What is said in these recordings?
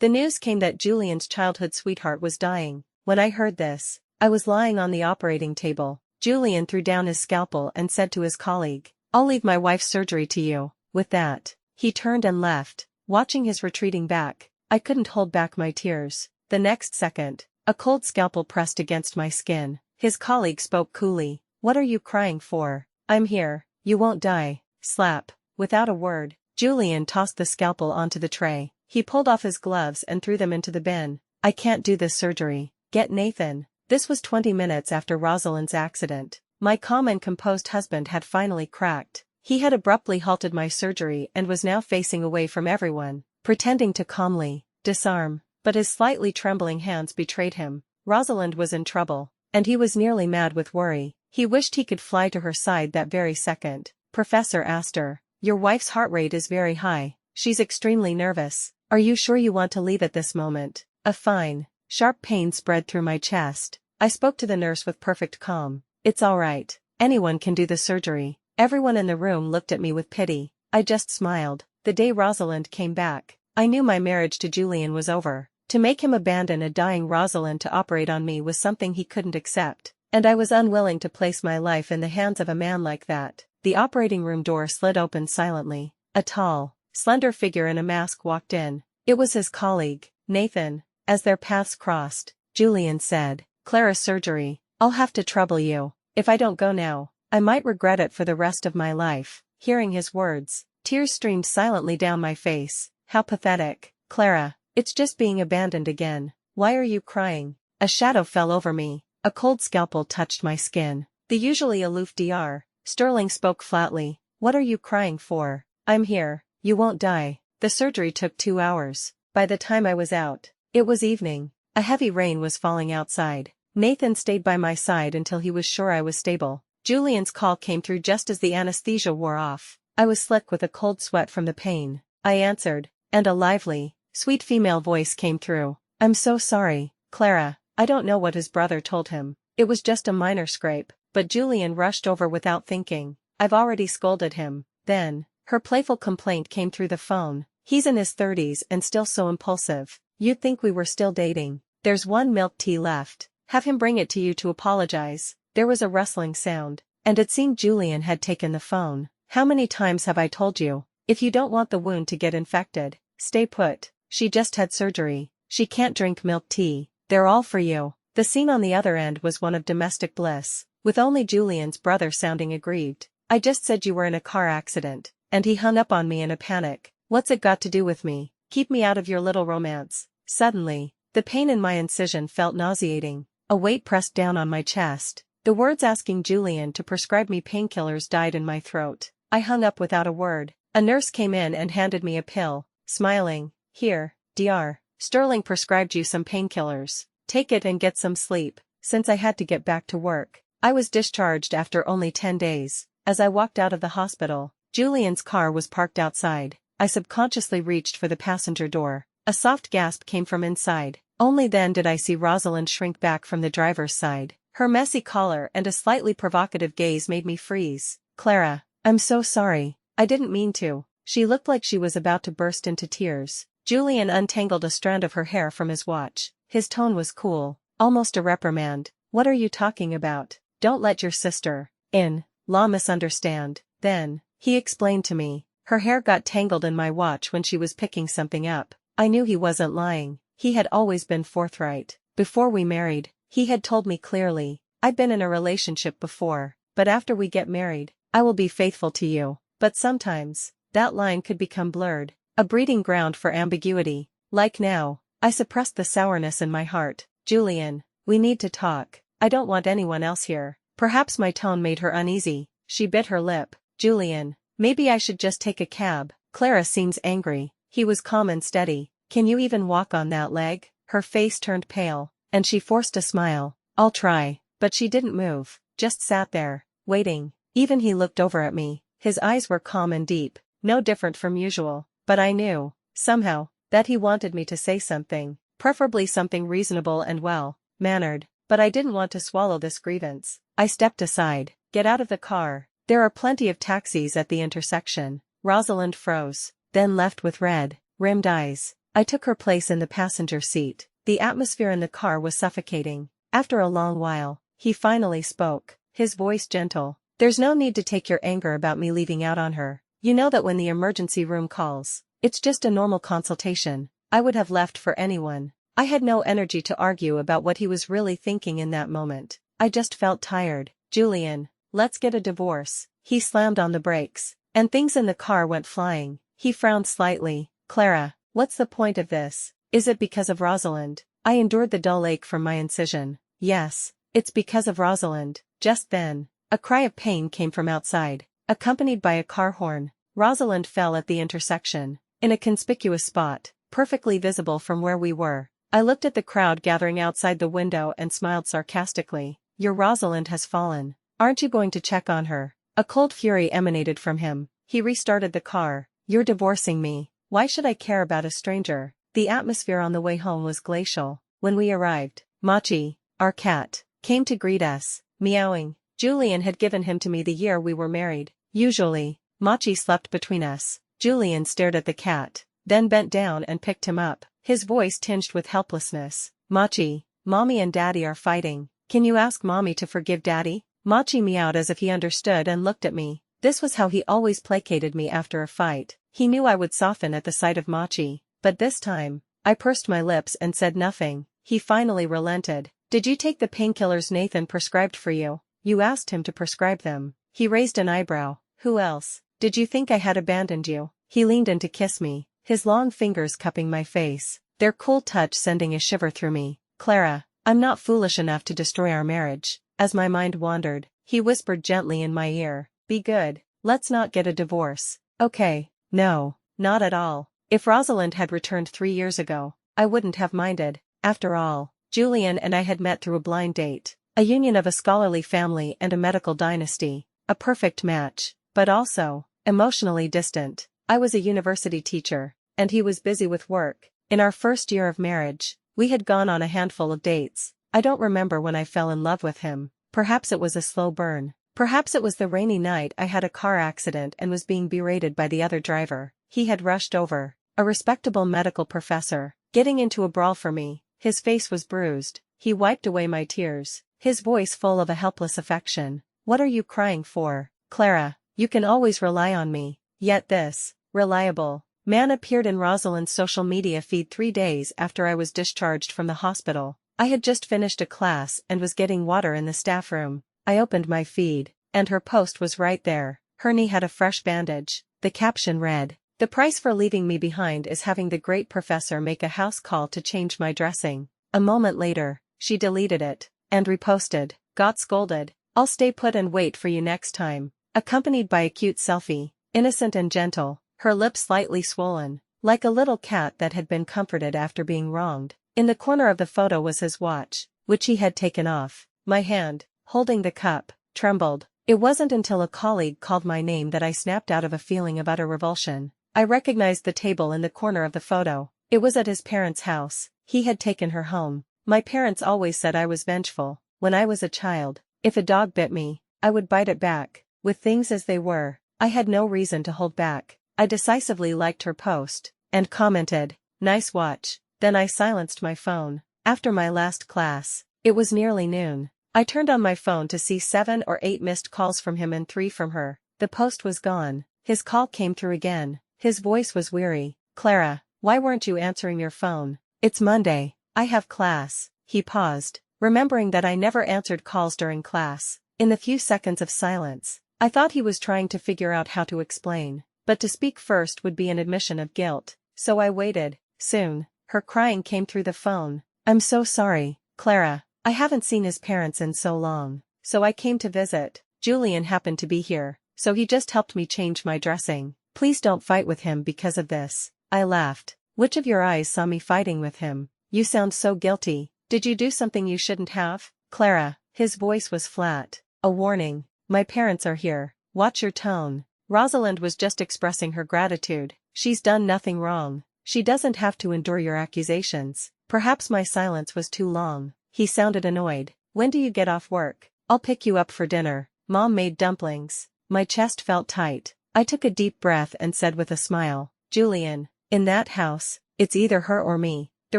The news came that Julian's childhood sweetheart was dying. When I heard this, I was lying on the operating table. Julian threw down his scalpel and said to his colleague, "I'll leave my wife's surgery to you." With that, he turned and left. Watching his retreating back, I couldn't hold back my tears. The next second, a cold scalpel pressed against my skin. His colleague spoke coolly. "What are you crying for? I'm here. You won't die." Slap. Without a word, Julian tossed the scalpel onto the tray. He pulled off his gloves and threw them into the bin. "I can't do this surgery. Get Nathan." This was 20 minutes after Rosalyn's accident. My calm and composed husband had finally cracked. He had abruptly halted my surgery and was now facing away from everyone, pretending to calmly disarm, but his slightly trembling hands betrayed him. Rosalyn was in trouble, and he was nearly mad with worry. He wished he could fly to her side that very second. Professor asked her, "Your wife's heart rate is very high. She's extremely nervous. Are you sure you want to leave at this moment?" A fine, sharp pain spread through my chest. I spoke to the nurse with perfect calm. "It's all right. Anyone can do the surgery." Everyone in the room looked at me with pity. I just smiled. The day Rosalind came back, I knew my marriage to Julian was over. To make him abandon a dying Rosalind to operate on me was something he couldn't accept, and I was unwilling to place my life in the hands of a man like that. The operating room door slid open silently. A tall, slender figure in a mask walked in. It was his colleague, Nathan. As their paths crossed, Julian said, "Clara's surgery. I'll have to trouble you. If I don't go now, I might regret it for the rest of my life." Hearing his words, tears streamed silently down my face. How pathetic. "Clara, it's just being abandoned again. Why are you crying?" A shadow fell over me. A cold scalpel touched my skin. The usually aloof Dr. Sterling spoke flatly. "What are you crying for? I'm here. You won't die." The surgery took 2 hours. By the time I was out, it was evening. A heavy rain was falling outside. Nathan stayed by my side until he was sure I was stable. Julian's call came through just as the anesthesia wore off. I was slick with a cold sweat from the pain. I answered, and a lively, sweet female voice came through. "I'm so sorry, Clara." I don't know what his brother told him. It was just a minor scrape, but Julian rushed over without thinking. "I've already scolded him." Then, her playful complaint came through the phone. "He's in his 30s and still so impulsive. You'd think we were still dating. There's one milk tea left. Have him bring it to you to apologize." There was a rustling sound, and it seemed Julian had taken the phone. "How many times have I told you? If you don't want the wound to get infected, stay put. She just had surgery. She can't drink milk tea. They're all for you." The scene on the other end was one of domestic bliss, with only Julian's brother sounding aggrieved. "I just said you were in a car accident," and he hung up on me in a panic. "What's it got to do with me? Keep me out of your little romance." Suddenly, the pain in my incision felt nauseating. A weight pressed down on my chest. The words asking Julian to prescribe me painkillers died in my throat. I hung up without a word. A nurse came in and handed me a pill, smiling. "Here, Dr. Sterling prescribed you some painkillers. Take it and get some sleep." Since I had to get back to work, I was discharged after only 10 days. As I walked out of the hospital, Julian's car was parked outside. I subconsciously reached for the passenger door. A soft gasp came from inside. Only then did I see Rosalind shrink back from the driver's side. Her messy collar and a slightly provocative gaze made me freeze. "Clara, I'm so sorry. I didn't mean to." She looked like she was about to burst into tears. Julian untangled a strand of her hair from his watch. His tone was cool, almost a reprimand. "What are you talking about? Don't let your sister-in-law misunderstand." Then, he explained to me, "Her hair got tangled in my watch when she was picking something up." I knew he wasn't lying. He had always been forthright. Before we married, he had told me clearly, "I've been in a relationship before, but after we get married, I will be faithful to you." But sometimes, that line could become blurred, a breeding ground for ambiguity. Like now, I suppressed the sourness in my heart. "Julian, we need to talk. I don't want anyone else here." Perhaps my tone made her uneasy. She bit her lip. "Julian, maybe I should just take a cab." "Clara seems angry." He was calm and steady. "Can you even walk on that leg?" Her face turned pale, and she forced a smile. "I'll try." But she didn't move, just sat there, waiting. Even he looked over at me. His eyes were calm and deep, no different from usual, but I knew, somehow, that he wanted me to say something, preferably something reasonable and well-mannered, but I didn't want to swallow this grievance. I stepped aside. "Get out of the car. There are plenty of taxis at the intersection." Rosalind froze, then left with red-rimmed eyes. I took her place in the passenger seat. The atmosphere in the car was suffocating. After a long while, he finally spoke, his voice gentle. There's no need to take your anger about me leaving out on her. You know that when the emergency room calls, it's just a normal consultation. I would have left for anyone. I had no energy to argue about what he was really thinking in that moment. I just felt tired. Julian, let's get a divorce. He slammed on the brakes, and things in the car went flying. He frowned slightly. Clara, what's the point of this? Is it because of Rosalind? I endured the dull ache from my incision. Yes, it's because of Rosalind. Just then, a cry of pain came from outside, accompanied by a car horn. Rosalind fell at the intersection, in a conspicuous spot, perfectly visible from where we were. I looked at the crowd gathering outside the window and smiled sarcastically. Your Rosalind has fallen. Aren't you going to check on her? A cold fury emanated from him. He restarted the car. You're divorcing me. Why should I care about a stranger? The atmosphere on the way home was glacial. When we arrived, Machi, our cat, came to greet us, meowing. Julian had given him to me the year we were married. Usually, Machi slept between us. Julian stared at the cat, then bent down and picked him up, his voice tinged with helplessness. Machi, Mommy and Daddy are fighting. Can you ask Mommy to forgive Daddy? Machi meowed as if he understood and looked at me. This was how he always placated me after a fight. He knew I would soften at the sight of Machi, but this time, I pursed my lips and said nothing. He finally relented. Did you take the painkillers Nathan prescribed for you? You asked him to prescribe them. He raised an eyebrow. Who else? Did you think I had abandoned you? He leaned in to kiss me, his long fingers cupping my face, their cool touch sending a shiver through me. Clara, I'm not foolish enough to destroy our marriage. As my mind wandered, he whispered gently in my ear, be good, let's not get a divorce. Okay. No, not at all. If Rosalind had returned 3 years ago, I wouldn't have minded. After all, Julian and I had met through a blind date, a union of a scholarly family and a medical dynasty, a perfect match, but also, emotionally distant. I was a university teacher, and he was busy with work. In our first year of marriage, we had gone on a handful of dates. I don't remember when I fell in love with him. Perhaps it was a slow burn. Perhaps it was the rainy night I had a car accident and was being berated by the other driver. He had rushed over, a respectable medical professor, getting into a brawl for me. His face was bruised. He wiped away my tears, his voice full of a helpless affection. What are you crying for, Clara? You can always rely on me. Yet this reliable man appeared in Rosalyn's social media feed 3 days after I was discharged from the hospital. I had just finished a class and was getting water in the staff room. I opened my feed, and her post was right there. Her knee had a fresh bandage. The caption read, "The price for leaving me behind is having the great professor make a house call to change my dressing." A moment later, she deleted it, and reposted, "Got scolded. I'll stay put and wait for you next time," accompanied by a cute selfie, innocent and gentle, her lips slightly swollen, like a little cat that had been comforted after being wronged. In the corner of the photo was his watch, which he had taken off. My hand, holding the cup, trembled. It wasn't until a colleague called my name that I snapped out of a feeling of utter revulsion. I recognized the table in the corner of the photo. It was at his parents' house. He had taken her home. My parents always said I was vengeful. When I was a child, if a dog bit me, I would bite it back. With things as they were, I had no reason to hold back. I decisively liked her post, and commented, "Nice watch." Then I silenced my phone. After my last class, it was nearly noon. I turned on my phone to see 7 or 8 missed calls from him and 3 from her. The post was gone. His call came through again. His voice was weary. "Clara, why weren't you answering your phone? It's Monday. I have class." He paused, remembering that I never answered calls during class. In the few seconds of silence, I thought he was trying to figure out how to explain. But to speak first would be an admission of guilt, so I waited. Soon, her crying came through the phone. "I'm so sorry, Clara. I haven't seen his parents in so long, so I came to visit. Julian happened to be here, so he just helped me change my dressing. Please don't fight with him because of this." I laughed. "Which of your eyes saw me fighting with him? You sound so guilty. Did you do something you shouldn't have?" "Clara," his voice was flat. "A warning. My parents are here. Watch your tone." Rosalind was just expressing her gratitude. "She's done nothing wrong. She doesn't have to endure your accusations." Perhaps my silence was too long. He sounded annoyed. "When do you get off work? I'll pick you up for dinner. Mom made dumplings." My chest felt tight. I took a deep breath and said with a smile, "Julian, in that house, it's either her or me. The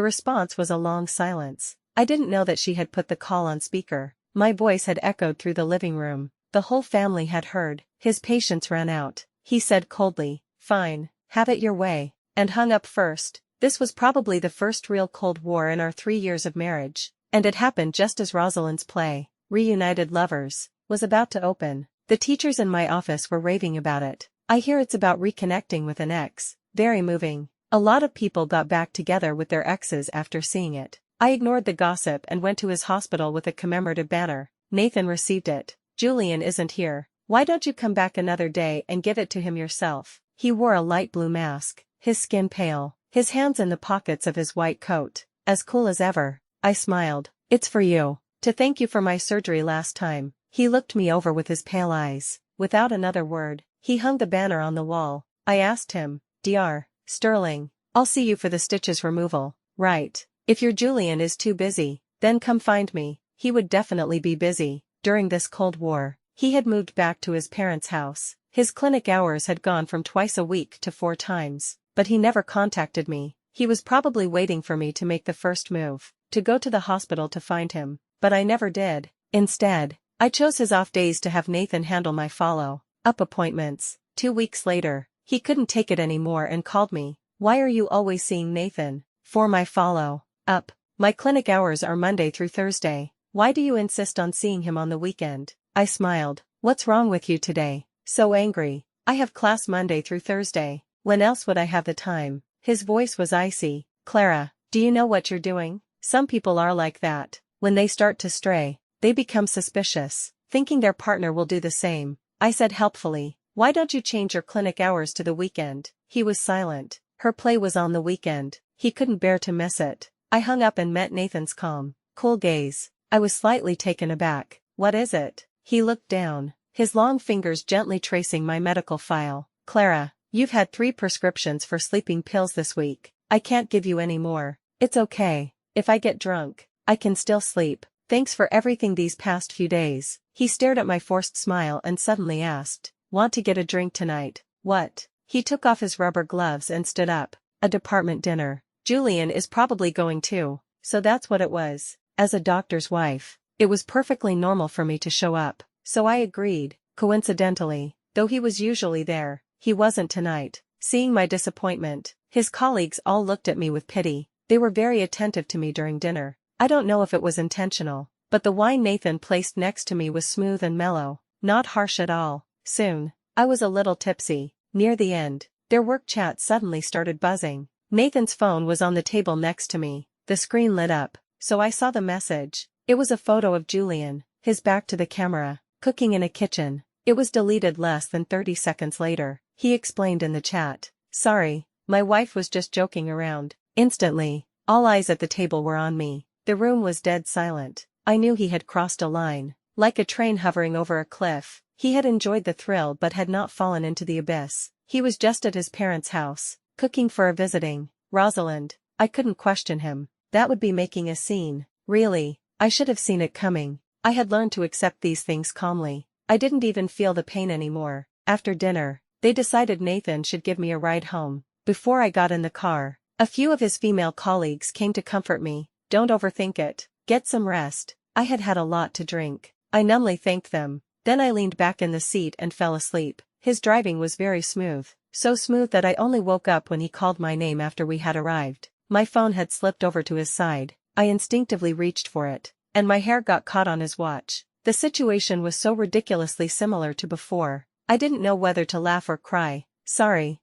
response was a long silence. I didn't know that she had put the call on speaker. My voice had echoed through the living room. The whole family had heard. His patience ran out. He said coldly, "Fine, have it your way," and hung up first. This was probably the first real Cold War in our 3 years of marriage, and it happened just as Rosalyn's play, Reunited Lovers, was about to open. The teachers in my office were raving about it. I hear it's about reconnecting with an ex. Very moving. A lot of people got back together with their exes after seeing it. I ignored the gossip and went to his hospital with a commemorative banner. Nathan received it. "Julian isn't here. Why don't you come back another day and give it to him yourself?" He wore a light blue mask, his skin pale, his hands in the pockets of his white coat, as cool as ever. I smiled. "It's for you. To thank you for my surgery last time." He looked me over with his pale eyes. Without another word, he hung the banner on the wall. I asked him, "Dr. Sterling, I'll see you for the stitches removal, right? If your Julian is too busy, then come find me." He would definitely be busy. During this Cold War, he had moved back to his parents' house. His clinic hours had gone from twice a week to 4 times, but he never contacted me. He was probably waiting for me to make the first move, to go to the hospital to find him, but I never did. Instead, I chose his off days to have Nathan handle my follow-up appointments. 2 weeks later, he couldn't take it anymore and called me. "Why are you always seeing Nathan?" "For my follow-up. My clinic hours are Monday through Thursday. Why do you insist on seeing him on the weekend?" I smiled. "What's wrong with you today? So angry." "I have class Monday through Thursday. When else would I have the time?" His voice was icy. "Clara, do you know what you're doing? Some people are like that. When they start to stray, they become suspicious, thinking their partner will do the same." I said helpfully, "Why don't you change your clinic hours to the weekend?" He was silent. Her play was on the weekend. He couldn't bear to miss it. I hung up and met Nathan's calm, cool gaze. I was slightly taken aback. "What is it?" He looked down, his long fingers gently tracing my medical file. "Clara, you've had 3 prescriptions for sleeping pills this week. I can't give you any more." "It's okay. If I get drunk, I can still sleep. Thanks for everything these past few days." He stared at my forced smile and suddenly asked, "Want to get a drink tonight?" "What?" He took off his rubber gloves and stood up. "A department dinner. Julian is probably going too." So that's what it was. As a doctor's wife, it was perfectly normal for me to show up, so I agreed. Coincidentally, though he was usually there, he wasn't tonight. Seeing my disappointment, his colleagues all looked at me with pity. They were very attentive to me during dinner. I don't know if it was intentional, but the wine Nathan placed next to me was smooth and mellow, not harsh at all. Soon, I was a little tipsy. Near the end, their work chat suddenly started buzzing. Nathan's phone was on the table next to me. The screen lit up, so I saw the message. It was a photo of Julian, his back to the camera, cooking in a kitchen. It was deleted less than 30 seconds later. He explained in the chat, "Sorry, my wife was just joking around." Instantly, all eyes at the table were on me. The room was dead silent. I knew he had crossed a line. Like a train hovering over a cliff, he had enjoyed the thrill but had not fallen into the abyss. He was just at his parents' house, cooking for a visiting Rosalyn. I couldn't question him. That would be making a scene. Really, I should have seen it coming. I had learned to accept these things calmly. I didn't even feel the pain anymore. After dinner, they decided Nathan should give me a ride home. Before I got in the car, a few of his female colleagues came to comfort me. "Don't overthink it. Get some rest." I had had a lot to drink. I numbly thanked them. Then I leaned back in the seat and fell asleep. His driving was very smooth. So smooth that I only woke up when he called my name after we had arrived. My phone had slipped over to his side. I instinctively reached for it, and my hair got caught on his watch. The situation was so ridiculously similar to before. I didn't know whether to laugh or cry. "Sorry,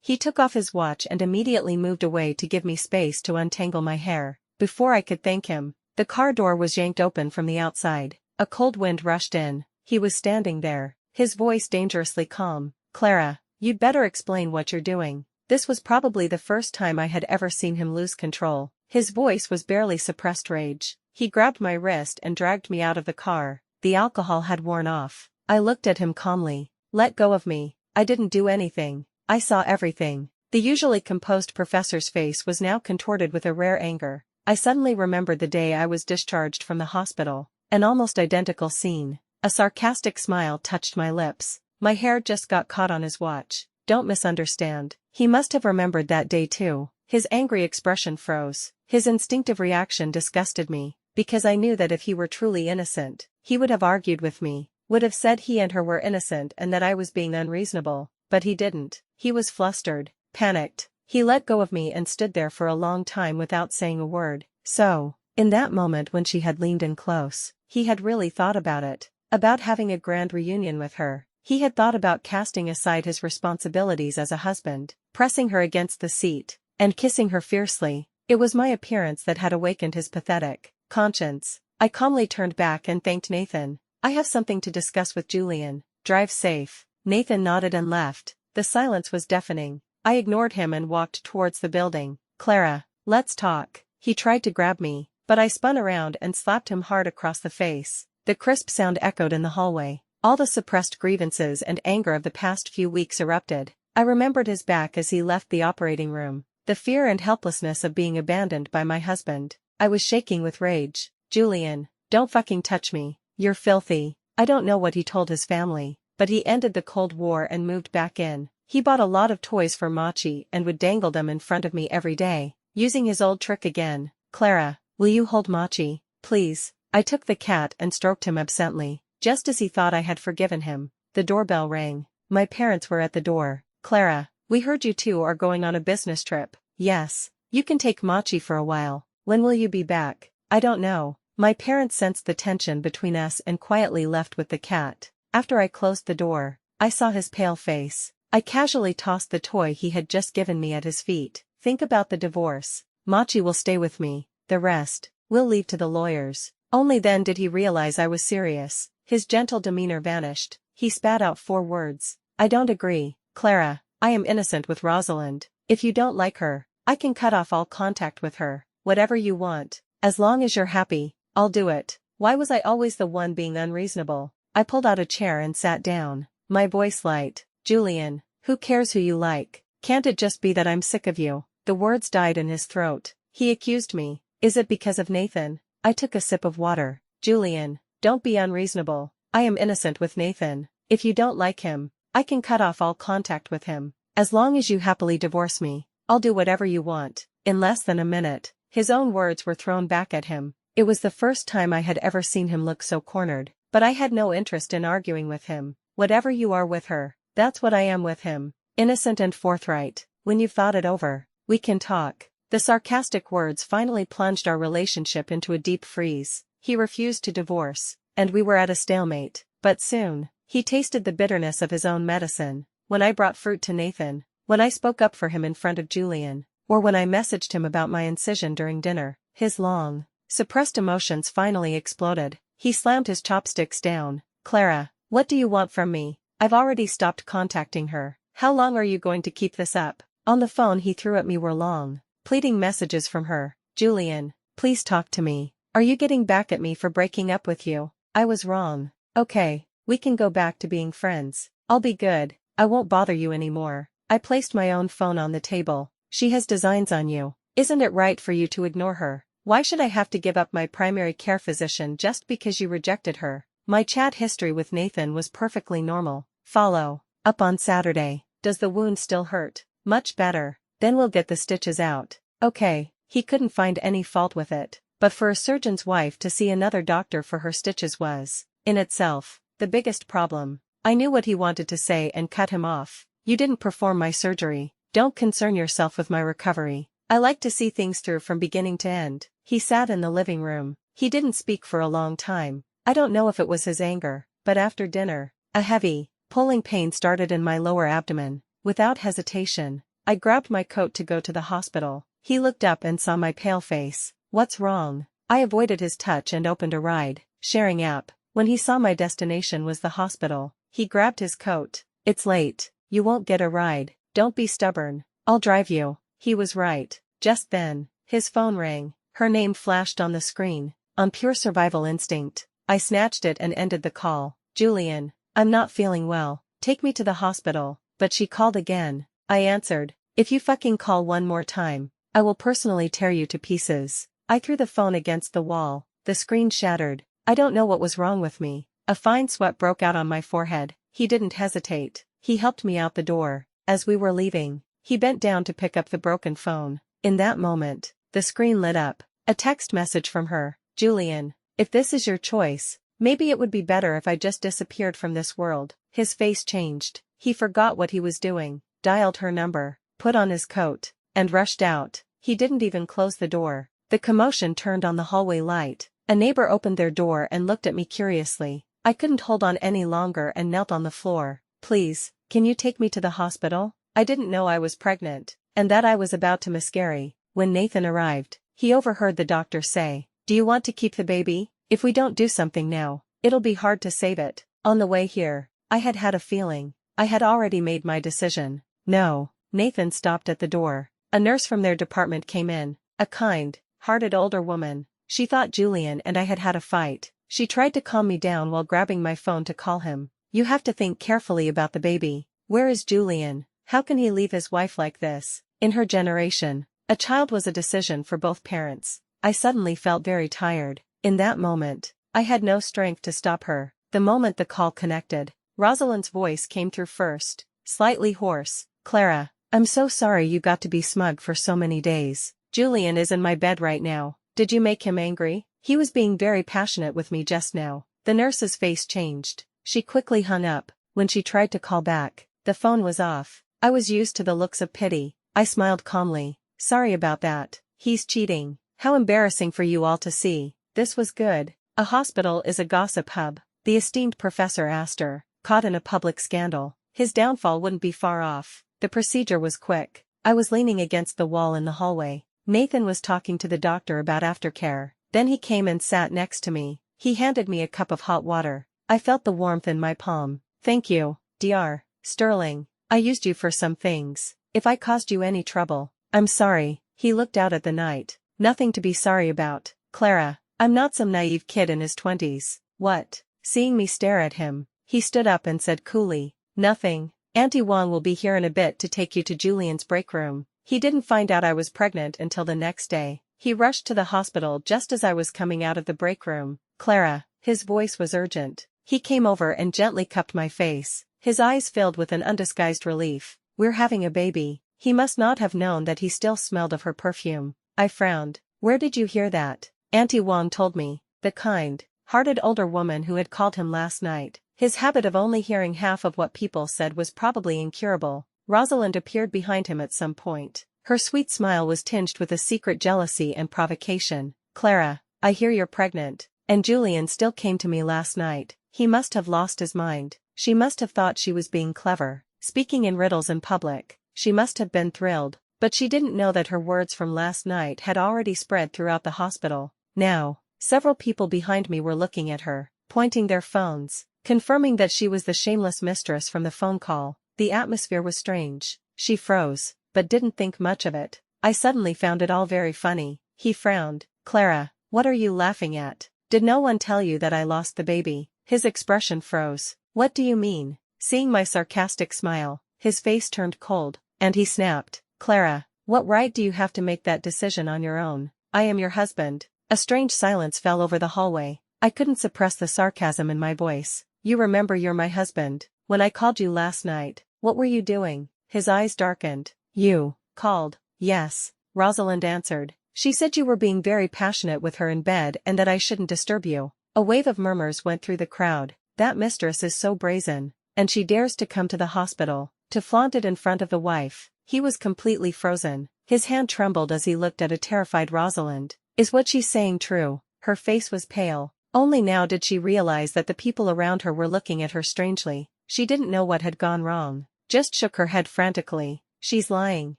He took off his watch and immediately moved away to give me space to untangle my hair. Before I could thank him, the car door was yanked open from the outside. A cold wind rushed in. He was standing there, his voice dangerously calm. "Clara, you'd better explain what you're doing." This was probably the first time I had ever seen him lose control. His voice was barely suppressed rage. He grabbed my wrist and dragged me out of the car. The alcohol had worn off. I looked at him calmly. "Let go of me. I didn't do anything." I saw everything. The usually composed professor's face was now contorted with a rare anger. I suddenly remembered the day I was discharged from the hospital. An almost identical scene. A sarcastic smile touched my lips. My hair just got caught on his watch. Don't misunderstand. He must have remembered that day too. His angry expression froze. His instinctive reaction disgusted me, because I knew that if he were truly innocent, he would have argued with me, would have said he and her were innocent and that I was being unreasonable, but he didn't. He was flustered, panicked. He let go of me and stood there for a long time without saying a word. So, in that moment when she had leaned in close, he had really thought about it, about having a grand reunion with her. He had thought about casting aside his responsibilities as a husband, pressing her against the seat, and kissing her fiercely. It was my appearance that had awakened his pathetic conscience. I calmly turned back and thanked Nathan. I have something to discuss with Julian. Drive safe. Nathan nodded and left. The silence was deafening. I ignored him and walked towards the building. Clara, let's talk. He tried to grab me, but I spun around and slapped him hard across the face. The crisp sound echoed in the hallway. All the suppressed grievances and anger of the past few weeks erupted. I remembered his back as he left the operating room, the fear and helplessness of being abandoned by my husband. I was shaking with rage. Julian, don't fucking touch me. You're filthy. I don't know what he told his family, but he ended the Cold War and moved back in. He bought a lot of toys for Machi and would dangle them in front of me every day, using his old trick again. Clara, will you hold Machi, please? I took the cat and stroked him absently. Just as he thought I had forgiven him, the doorbell rang. My parents were at the door. Clara, we heard you two are going on a business trip. Yes, you can take Machi for a while. When will you be back? I don't know. My parents sensed the tension between us and quietly left with the cat. After I closed the door, I saw his pale face. I casually tossed the toy he had just given me at his feet. Think about the divorce. Machi will stay with me. The rest, we'll leave to the lawyers. Only then did he realize I was serious. His gentle demeanor vanished. He spat out 4 words. I don't agree. Clara, I am innocent with Rosalyn. If you don't like her, I can cut off all contact with her. Whatever you want. As long as you're happy, I'll do it. Why was I always the one being unreasonable? I pulled out a chair and sat down, my voice light. Julian, who cares who you like? Can't it just be that I'm sick of you? The words died in his throat. He accused me. Is it because of Nathan? I took a sip of water. Julian, don't be unreasonable. I am innocent with Nathan. If you don't like him, I can cut off all contact with him. As long as you happily divorce me, I'll do whatever you want. In less than a minute, his own words were thrown back at him. It was the first time I had ever seen him look so cornered, but I had no interest in arguing with him. Whatever you are with her, that's what I am with him. Innocent and forthright. When you've thought it over, we can talk. The sarcastic words finally plunged our relationship into a deep freeze. He refused to divorce, and we were at a stalemate. But soon, he tasted the bitterness of his own medicine. When I brought fruit to Nathan, when I spoke up for him in front of Julian, or when I messaged him about my incision during dinner, his long, suppressed emotions finally exploded. He slammed his chopsticks down. Clara, what do you want from me? I've already stopped contacting her. How long are you going to keep this up? On the phone he threw at me were long, pleading messages from her. Julian, please talk to me. Are you getting back at me for breaking up with you? I was wrong. Okay, we can go back to being friends. I'll be good. I won't bother you anymore. I placed my own phone on the table. She has designs on you. Isn't it right for you to ignore her? Why should I have to give up my primary care physician just because you rejected her? My chat history with Nathan was perfectly normal. Follow up on Saturday. Does the wound still hurt? Much better. Then we'll get the stitches out. Okay. He couldn't find any fault with it, but for a surgeon's wife to see another doctor for her stitches was, in itself, the biggest problem. I knew what he wanted to say and cut him off. You didn't perform my surgery. Don't concern yourself with my recovery. I like to see things through from beginning to end. He sat in the living room. He didn't speak for a long time. I don't know if it was his anger, but after dinner, a heavy, pulling pain started in my lower abdomen. Without hesitation, I grabbed my coat to go to the hospital. He looked up and saw my pale face. What's wrong? I avoided his touch and opened a ride-sharing app. When he saw my destination was the hospital, he grabbed his coat. It's late. You won't get a ride. Don't be stubborn. I'll drive you. He was right. Just then, his phone rang. Her name flashed on the screen. On pure survival instinct, I snatched it and ended the call. Julian, I'm not feeling well. Take me to the hospital. But she called again. I answered. If you fucking call one more time, I will personally tear you to pieces. I threw the phone against the wall. The screen shattered. I don't know what was wrong with me. A fine sweat broke out on my forehead. He didn't hesitate. He helped me out the door. As we were leaving, he bent down to pick up the broken phone. In that moment, the screen lit up. A text message from her. Julian, if this is your choice, maybe it would be better if I just disappeared from this world. His face changed. He forgot what he was doing, dialed her number, put on his coat, and rushed out. He didn't even close the door. The commotion turned on the hallway light. A neighbor opened their door and looked at me curiously. I couldn't hold on any longer and knelt on the floor. Please, can you take me to the hospital? I didn't know I was pregnant, and that I was about to miscarry. When Nathan arrived, he overheard the doctor say, "Do you want to keep the baby? If we don't do something now, it'll be hard to save it." On the way here, I had a feeling. I had already made my decision. No. Nathan stopped at the door. A nurse from their department came in, a kind-hearted older woman. She thought Julian and I had a fight. She tried to calm me down while grabbing my phone to call him. "You have to think carefully about the baby. Where is Julian? How can he leave his wife like this?" In her generation, a child was a decision for both parents. I suddenly felt very tired. In that moment, I had no strength to stop her. The moment the call connected, Rosalyn's voice came through first, slightly hoarse. "Clara, I'm so sorry you got to be smug for so many days. Julian is in my bed right now. Did you make him angry? He was being very passionate with me just now." The nurse's face changed. She quickly hung up. When she tried to call back, the phone was off. I was used to the looks of pity. I smiled calmly. "Sorry about that. He's cheating. How embarrassing for you all to see." This was good. A hospital is a gossip hub, the esteemed professor asked her, caught in a public scandal. His downfall wouldn't be far off. The procedure was quick. I was leaning against the wall in the hallway. Nathan was talking to the doctor about aftercare. Then he came and sat next to me. He handed me a cup of hot water. I felt the warmth in my palm. "Thank you, Dr. Sterling. I used you for some things. If I caused you any trouble, I'm sorry." He looked out at the night. "Nothing to be sorry about, Clara. I'm not some naive kid in his 20s. What?" Seeing me stare at him, he stood up and said coolly, "Nothing. Auntie Wong will be here in a bit to take you to Julian's break room." He didn't find out I was pregnant until the next day. He rushed to the hospital just as I was coming out of the break room. "Clara," his voice was urgent. He came over and gently cupped my face. His eyes filled with an undisguised relief. "We're having a baby." He must not have known that he still smelled of her perfume. I frowned. "Where did you hear that?" "Auntie Wong told me." The kind-hearted older woman who had called him last night. His habit of only hearing half of what people said was probably incurable. Rosalind appeared behind him at some point. Her sweet smile was tinged with a secret jealousy and provocation. "Clara, I hear you're pregnant. And Julian still came to me last night. He must have lost his mind. She must have thought she was being clever, speaking in riddles in public. She must have been thrilled, but she didn't know that her words from last night had already spread throughout the hospital. Now, several people behind me were looking at her, pointing their phones, confirming that she was the shameless mistress from the phone call. The atmosphere was strange. She froze, but didn't think much of it. I suddenly found it all very funny. He frowned. "Clara, what are you laughing at? Did no one tell you that I lost the baby?" His expression froze. "What do you mean?" Seeing my sarcastic smile, his face turned cold, and he snapped. "Clara, what right do you have to make that decision on your own? I am your husband." A strange silence fell over the hallway. I couldn't suppress the sarcasm in my voice. "You remember you're my husband. When I called you last night, what were you doing?" His eyes darkened. "You called?" "Yes," Rosalind answered. "She said you were being very passionate with her in bed and that I shouldn't disturb you." A wave of murmurs went through the crowd. "That mistress is so brazen. And she dares to come to the hospital, to flaunt it in front of the wife." He was completely frozen. His hand trembled as he looked at a terrified Rosalind. "Is what she's saying true?" Her face was pale. Only now did she realize that the people around her were looking at her strangely. She didn't know what had gone wrong. Just shook her head frantically. "She's lying.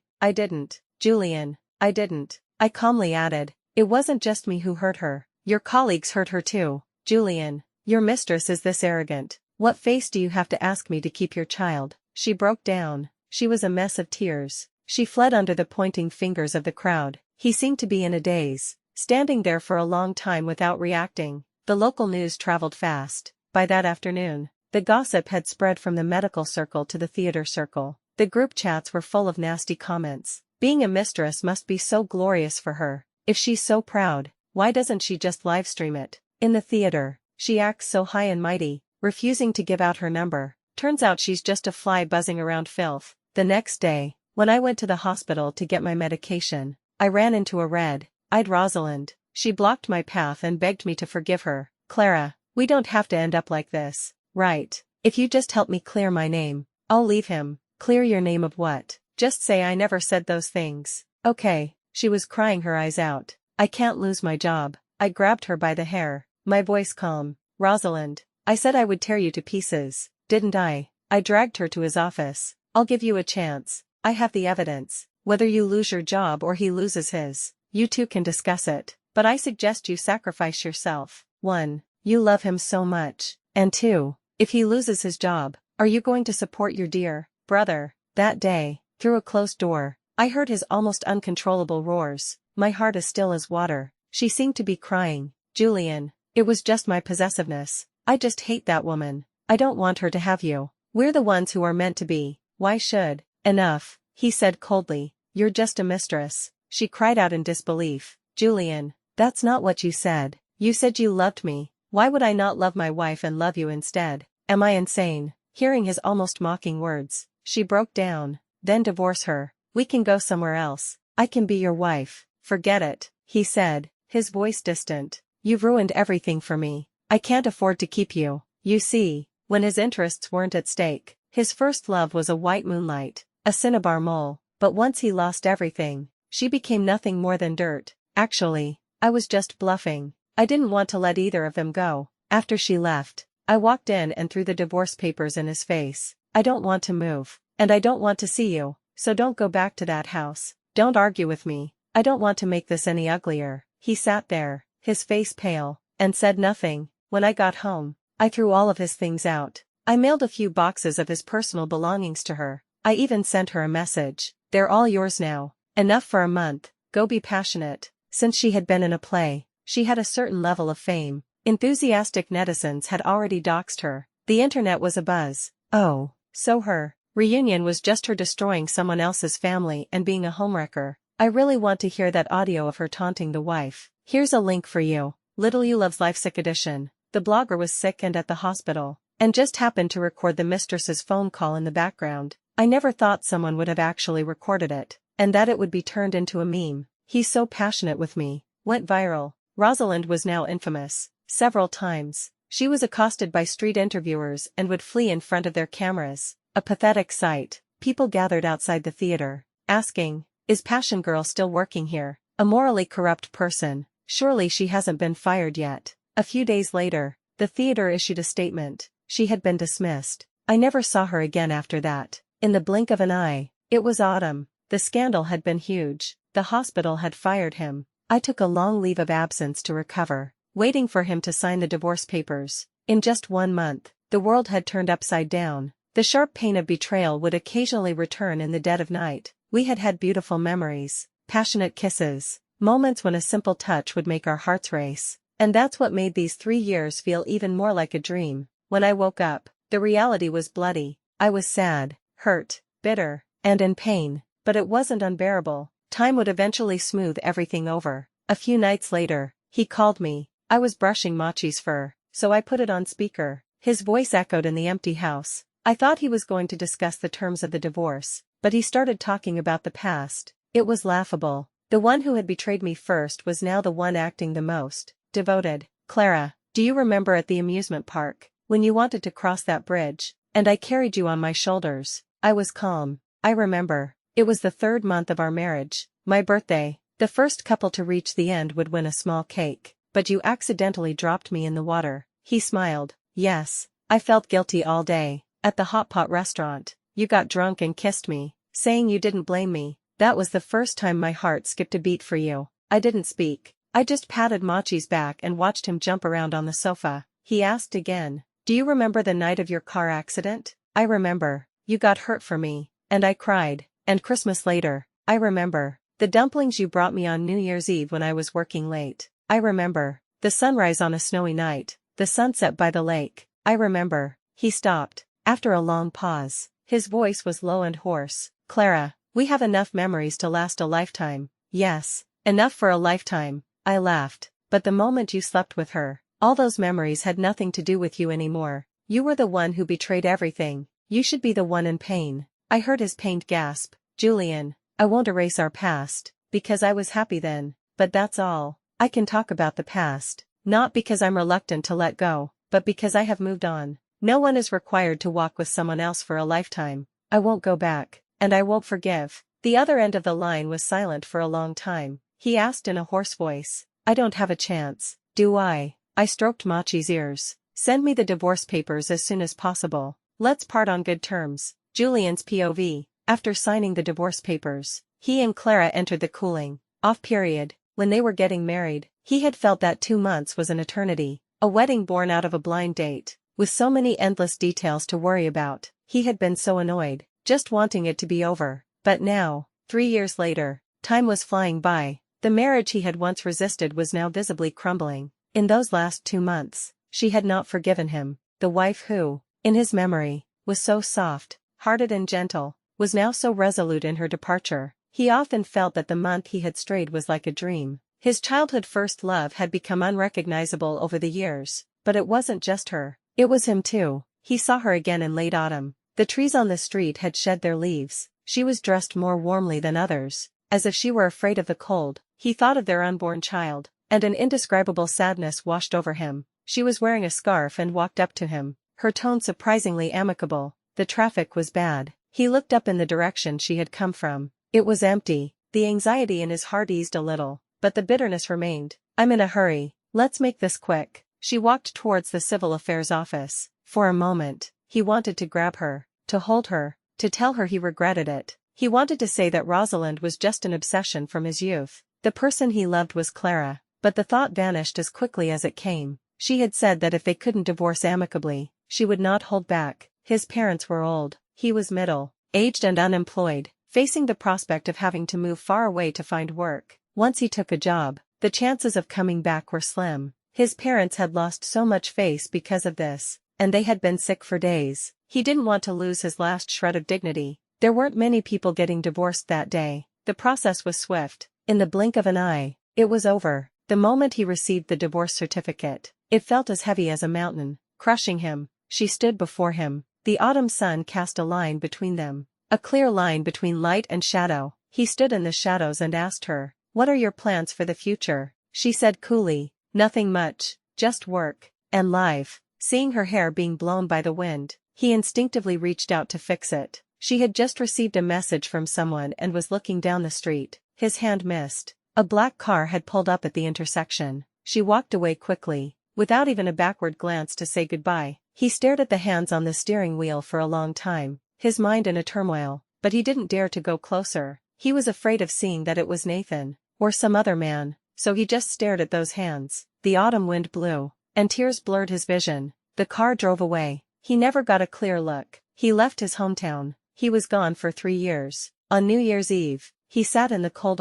I didn't. Julian, I didn't." I calmly added, "It wasn't just me who hurt her. Your colleagues hurt her too. Julian, your mistress is this arrogant. What face do you have to ask me to keep your child?" She broke down. She was a mess of tears. She fled under the pointing fingers of the crowd. He seemed to be in a daze, standing there for a long time without reacting. The local news traveled fast. By that afternoon, the gossip had spread from the medical circle to the theater circle. The group chats were full of nasty comments. Being a mistress must be so glorious for her. If she's so proud, why doesn't she just livestream it? In the theater, she acts so high and mighty, refusing to give out her number. Turns out she's just a fly buzzing around filth. The next day, when I went to the hospital to get my medication, I ran into a red-eyed Rosalind. She blocked my path and begged me to forgive her. Clara, we don't have to end up like this, right? If you just help me clear my name, I'll leave him. Clear your name of what? Just say I never said those things. Okay. She was crying her eyes out. I can't lose my job. I grabbed her by the hair, my voice calm. Rosalind, I said I would tear you to pieces, didn't I? I dragged her to his office. I'll give you a chance. I have the evidence. Whether you lose your job or he loses his, you two can discuss it. But I suggest you sacrifice yourself. 1. You love him so much. And 2. If he loses his job, are you going to support your dear brother? That day, through a closed door, I heard his almost uncontrollable roars. My heart is still as water. She seemed to be crying. Julian, it was just my possessiveness. I just hate that woman. I don't want her to have you. We're the ones who are meant to be. Why should? Enough, he said coldly. You're just a mistress. She cried out in disbelief. Julian, that's not what you said. You said you loved me. Why would I not love my wife and love you instead? Am I insane? Hearing his almost mocking words, she broke down. Then divorce her. We can go somewhere else. I can be your wife. Forget it, he said, his voice distant. You've ruined everything for me. I can't afford to keep you. You see, when his interests weren't at stake, his first love was a white moonlight, a cinnabar mole, but once he lost everything, she became nothing more than dirt. Actually, I was just bluffing. I didn't want to let either of them go. After she left, I walked in and threw the divorce papers in his face. I don't want to move, and I don't want to see you, so don't go back to that house. Don't argue with me. I don't want to make this any uglier. He sat there, his face pale, and said nothing. When I got home, I threw all of his things out. I mailed a few boxes of his personal belongings to her. I even sent her a message. They're all yours now. Enough for a month. Go be passionate. Since she had been in a play, she had a certain level of fame. Enthusiastic netizens had already doxed her. The internet was abuzz. Oh, so her reunion was just her destroying someone else's family and being a homewrecker. I really want to hear that audio of her taunting the wife. Here's a link for you. Little You Loves Life Sick Edition. The blogger was sick and at the hospital, and just happened to record the mistress's phone call in the background. I never thought someone would have actually recorded it, and that it would be turned into a meme. He's so passionate with me. Went viral. Rosalind was now infamous. Several times, she was accosted by street interviewers and would flee in front of their cameras. A pathetic sight. People gathered outside the theater, asking, is Passion Girl still working here? A morally corrupt person. Surely she hasn't been fired yet. A few days later, the theater issued a statement. She had been dismissed. I never saw her again after that. In the blink of an eye, it was autumn. The scandal had been huge. The hospital had fired him. I took a long leave of absence to recover, waiting for him to sign the divorce papers. In just 1 month, the world had turned upside down. The sharp pain of betrayal would occasionally return in the dead of night. We had had beautiful memories, passionate kisses, moments when a simple touch would make our hearts race. And that's what made these 3 years feel even more like a dream. When I woke up, the reality was bloody. I was sad, hurt, bitter, and in pain, but it wasn't unbearable. Time would eventually smooth everything over. A few nights later, he called me. I was brushing Machi's fur, so I put it on speaker. His voice echoed in the empty house. I thought he was going to discuss the terms of the divorce, but he started talking about the past. It was laughable. The one who had betrayed me first was now the one acting the most devoted. Clara, do you remember at the amusement park, when you wanted to cross that bridge, and I carried you on my shoulders? I was calm. I remember. It was the 3rd month of our marriage, my birthday. The first couple to reach the end would win a small cake, but you accidentally dropped me in the water. He smiled. Yes, I felt guilty all day. At the hot pot restaurant, you got drunk and kissed me, saying you didn't blame me. That was the first time my heart skipped a beat for you. I didn't speak. I just patted Machi's back and watched him jump around on the sofa. He asked again, do you remember the night of your car accident? I remember. You got hurt for me, and I cried. And Christmas later, I remember. The dumplings you brought me on New Year's Eve when I was working late. I remember. The sunrise on a snowy night, the sunset by the lake. I remember. He stopped. After a long pause, his voice was low and hoarse. Clara, we have enough memories to last a lifetime. Yes, enough for a lifetime. I laughed. But the moment you slept with her, all those memories had nothing to do with you anymore. You were the one who betrayed everything. You should be the one in pain. I heard his pained gasp. Julian, I won't erase our past. because I was happy then, but that's all. I can talk about the past, not because I'm reluctant to let go, but because I have moved on. No one is required to walk with someone else for a lifetime. I won't go back, and I won't forgive. The other end of the line was silent for a long time. He asked in a hoarse voice, I don't have a chance, do I? I stroked Machi's ears. Send me the divorce papers as soon as possible. Let's part on good terms. Julian's POV. After signing the divorce papers, he and Clara entered the cooling off period. When they were getting married, he had felt that 2 months was an eternity. A wedding born out of a blind date. With so many endless details to worry about, he had been so annoyed, just wanting it to be over. But now, 3 years later, time was flying by. The marriage he had once resisted was now visibly crumbling. In those last 2 months, she had not forgiven him. The wife who, in his memory, was so soft-hearted and gentle, was now so resolute in her departure. He often felt that the month he had strayed was like a dream. His childhood first love had become unrecognizable over the years, but it wasn't just her. It was him too. He saw her again in late autumn. The trees on the street had shed their leaves. She was dressed more warmly than others, as if she were afraid of the cold. He thought of their unborn child, and an indescribable sadness washed over him. She was wearing a scarf and walked up to him, her tone surprisingly amicable. The traffic was bad. He looked up in the direction she had come from. It was empty. The anxiety in his heart eased a little, but the bitterness remained. I'm in a hurry. Let's make this quick. She walked towards the civil affairs office. For a moment, he wanted to grab her, to hold her, to tell her he regretted it. He wanted to say that Rosalyn was just an obsession from his youth. The person he loved was Clara, but the thought vanished as quickly as it came. She had said that if they couldn't divorce amicably, she would not hold back. His parents were old. He was middle-aged and unemployed, facing the prospect of having to move far away to find work. Once he took a job, the chances of coming back were slim. His parents had lost so much face because of this, and they had been sick for days. He didn't want to lose his last shred of dignity. There weren't many people getting divorced that day. The process was swift. In the blink of an eye, it was over. The moment he received the divorce certificate, it felt as heavy as a mountain, crushing him. She stood before him. The autumn sun cast a line between them, a clear line between light and shadow. He stood in the shadows and asked her, "What are your plans for the future?" She said coolly, "Nothing much, just work, and life." Seeing her hair being blown by the wind, he instinctively reached out to fix it. She had just received a message from someone and was looking down the street. His hand missed. A black car had pulled up at the intersection. She walked away quickly, without even a backward glance to say goodbye. He stared at the hands on the steering wheel for a long time, his mind in a turmoil, but he didn't dare to go closer. He was afraid of seeing that it was Nathan, or some other man, so he just stared at those hands. The autumn wind blew, and tears blurred his vision. The car drove away. He never got a clear look. He left his hometown. He was gone for 3 years. On New Year's Eve, he sat in the cold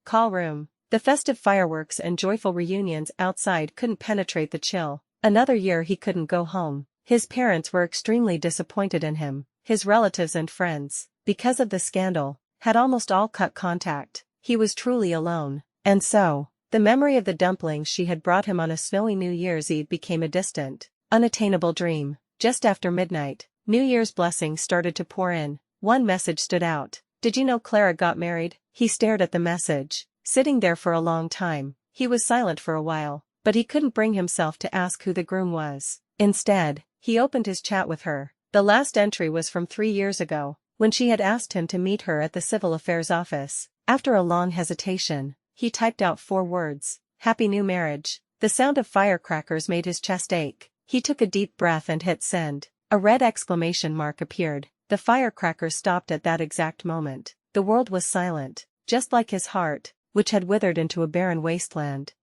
call room. The festive fireworks and joyful reunions outside couldn't penetrate the chill. Another year he couldn't go home. His parents were extremely disappointed in him. His relatives and friends, because of the scandal, had almost all cut contact. He was truly alone. And so, the memory of the dumplings she had brought him on a snowy New Year's Eve became a distant, unattainable dream. Just after midnight, New Year's blessings started to pour in. One message stood out. "Did you know Clara got married?" He stared at the message, sitting there for a long time. He was silent for a while, but he couldn't bring himself to ask who the groom was. Instead, he opened his chat with her. The last entry was from 3 years ago, when she had asked him to meet her at the civil affairs office. After a long hesitation, he typed out 4 words: "Happy New Marriage." The sound of firecrackers made his chest ache. He took a deep breath and hit send. A red exclamation mark appeared. The firecrackers stopped at that exact moment. The world was silent, just like his heart, which had withered into a barren wasteland.